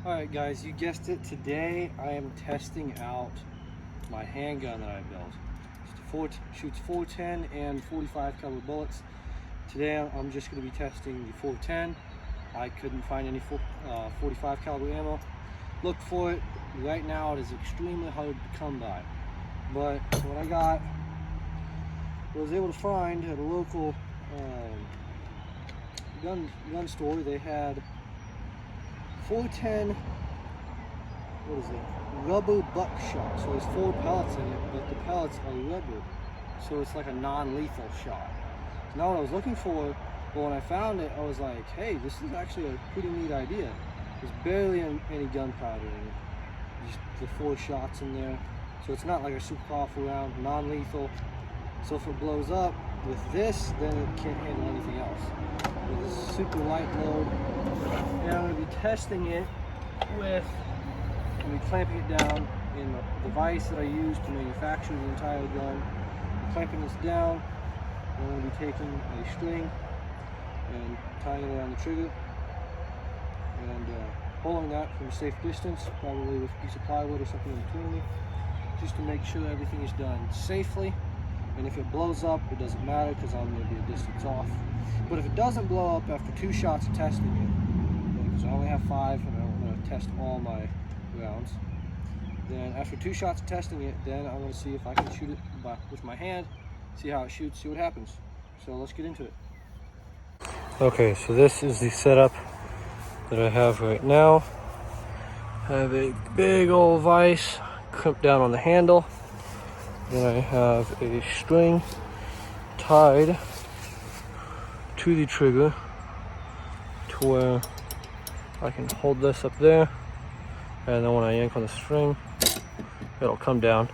Alright guys, you guessed it. Today I am testing out my handgun that I built. Shoots 410 and 45 caliber bullets. Today I'm just going to be testing the 410. I couldn't find any 45 caliber ammo. Looked for it. Right now it is extremely hard to come by. But what I was able to find at a local gun store, they had 410, what is it, rubber buckshot. So there's 4 pellets in it, but the pellets are rubber, so it's like a non-lethal shot. So now what I was looking for, but when I found it, I was like, hey, this is actually a pretty neat idea. There's barely any gunpowder in it, just the 4 shots in there, so it's not like a super powerful round, non-lethal. So if it blows up with this, then it can't handle anything else. With this super light load, and I'm going to be testing it with, I'm going to be clamping it down in the device that I use to manufacture the entire gun. I'm clamping this down, and I'm going to be taking a string and tying it around the trigger, and holding that from a safe distance, probably with a piece of plywood or something in between me, just to make sure everything is done safely. And if it blows up, it doesn't matter because I'm going to be a distance off. But if it doesn't blow up after 2 shots of testing it, because I only have 5 and I don't want to test all my rounds, then after 2 shots of testing it, then I'm going to see if I can shoot it with my hand, see how it shoots, see what happens. So let's get into it. Okay, so this is the setup that I have right now. I have a big old vise crimped down on the handle. Then I have a string tied to the trigger to where I can hold this up there, and then when I yank on the string, it'll come down.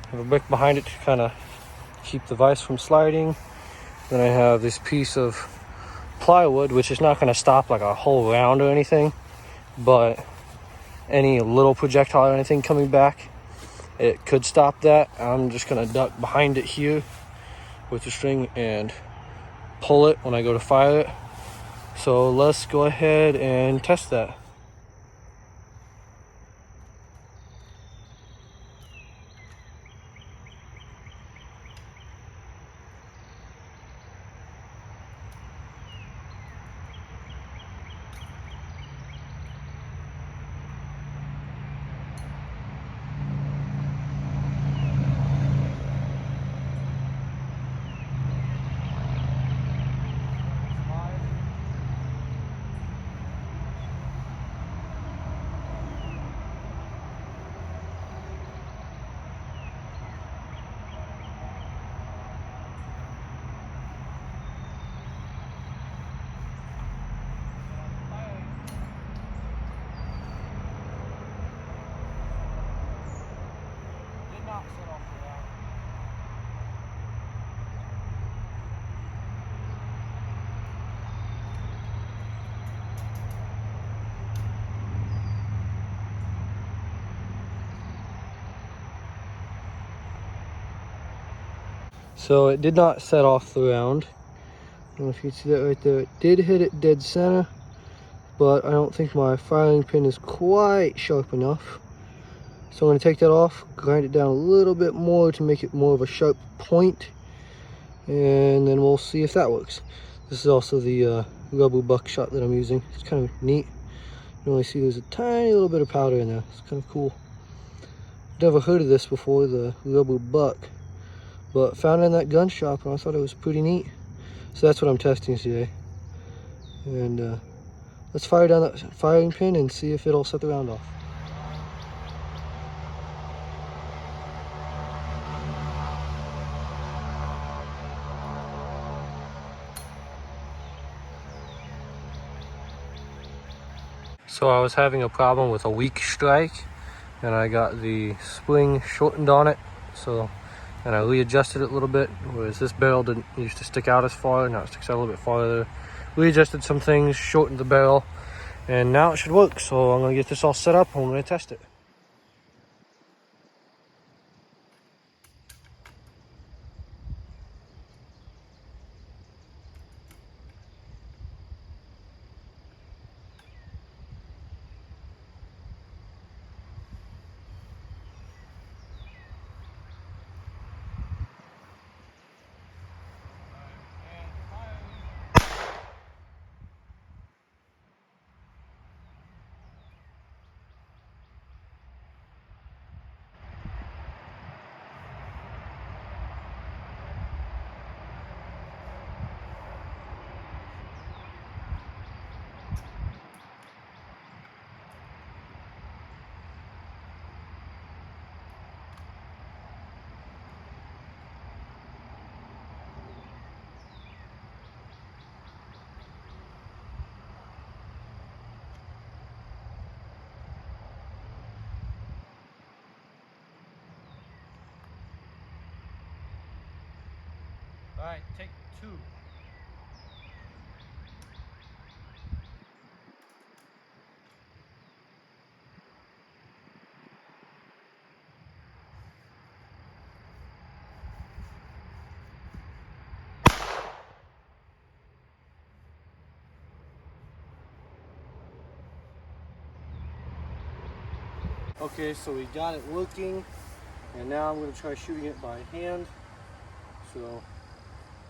I have a brick behind it to kind of keep the vise from sliding. Then I have this piece of plywood, which is not going to stop like a whole round or anything, but any little projectile or anything coming back, it could stop that. I'm just going to duck behind it here with the string and pull it when I go to fire it. So let's go ahead and test that. So it did not set off the round. I don't know if you can see that right there. It did hit it dead center, but I don't think my firing pin is quite sharp enough. So I'm going to take that off, grind it down a little bit more to make it more of a sharp point, and then we'll see if that works. This is also the rubber buckshot that I'm using. It's kind of neat. You can only see there's a tiny little bit of powder in there. It's kind of cool. Never heard of this before, the rubber buck, but found it in that gun shop and I thought it was pretty neat. So that's what I'm testing today. And let's fire down that firing pin and see if it'll set the round off. So I was having a problem with a weak strike, and I got the spring shortened on it, and I readjusted it a little bit, whereas this barrel didn't used to stick out as far. Now it sticks out a little bit farther. Readjusted some things, shortened the barrel, and now it should work. So I'm going to get this all set up and I'm going to test it. Alright, take 2. Okay, so we got it working, and now I'm going to try shooting it by hand. So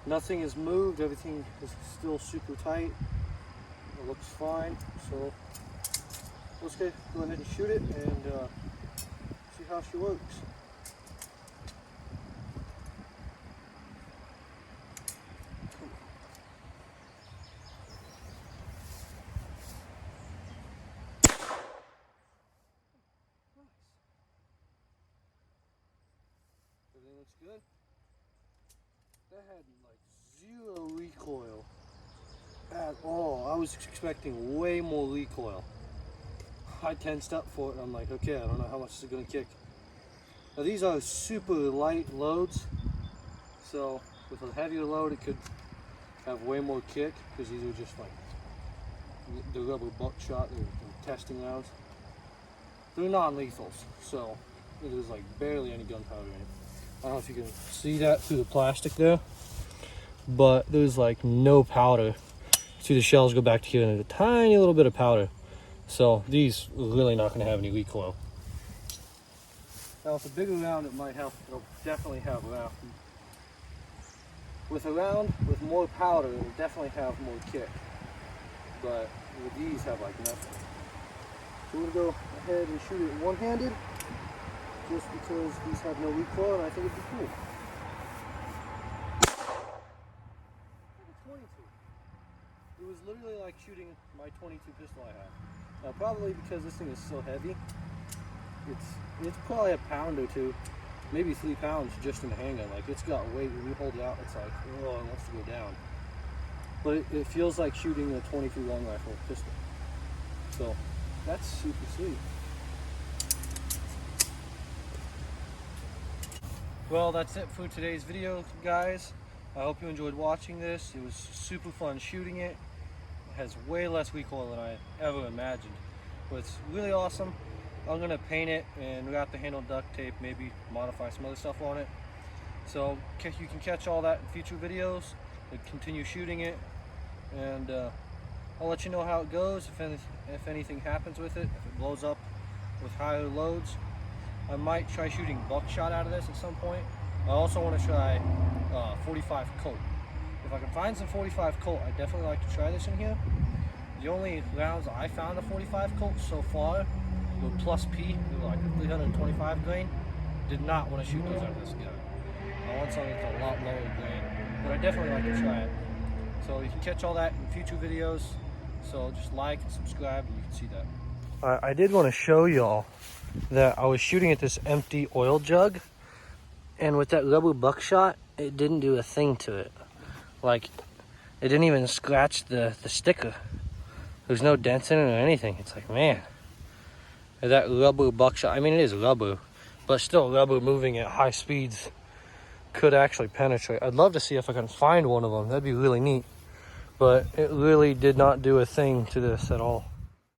nothing has moved, everything is still super tight. It looks fine. So let's go ahead and shoot it and see how she works. Everything looks good. That had like 0 recoil at all. I was expecting way more recoil. I tensed up for it and I'm like, okay, I don't know how much this is going to kick. Now these are super light loads, so with a heavier load it could have way more kick, because these are just like the rubber buckshot, they're testing rounds. They're non-lethals, so there's like barely any gunpowder in it. I don't know if you can see that through the plastic there, but there's like no powder. See the shells go back to here and a tiny little bit of powder. So these are really not going to have any recoil. Now with a bigger round, it might help. It'll definitely have a round. With a round with more powder, it'll definitely have more kick. But with these, have like nothing. So we're going to go ahead and shoot it one-handed, just because these have no recoil, and I think it'd be cool. 22. It was literally like shooting my 22 pistol I have. Now probably because this thing is so heavy, it's probably a pound or 2, maybe 3 pounds just in the handgun. Like, it's got weight. When you hold it out, it's like, oh, it wants to go down. But it feels like shooting a 22 long rifle pistol. So that's super sweet. Well, that's it for today's video, guys. I hope you enjoyed watching this. It was super fun shooting it. It has way less recoil than I ever imagined, but it's really awesome. I'm gonna paint it and wrap the handle duct tape, maybe modify some other stuff on it. So you can catch all that in future videos and continue shooting it. And I'll let you know how it goes, if anything happens with it, if it blows up with higher loads. I might try shooting buckshot out of this at some point. I also want to try 45 Colt. If I can find some 45 Colt, I'd definitely like to try this in here. The only rounds I found of 45 Colt so far were plus P, they were like 325 grain. Did not want to shoot those out of this gun. I want something that's a lot lower grain, but I definitely like to try it. So you can catch all that in future videos. So just like and subscribe and you can see that. I did want to show y'all that I was shooting at this empty oil jug, and with that rubber buckshot, it didn't do a thing to it. Like, it didn't even scratch the sticker. There's no dents in it or anything. It's like, man, that rubber buckshot, I mean, it is rubber, but still rubber moving at high speeds could actually penetrate. I'd love to see if I can find one of them. That'd be really neat. But it really did not do a thing to this at all.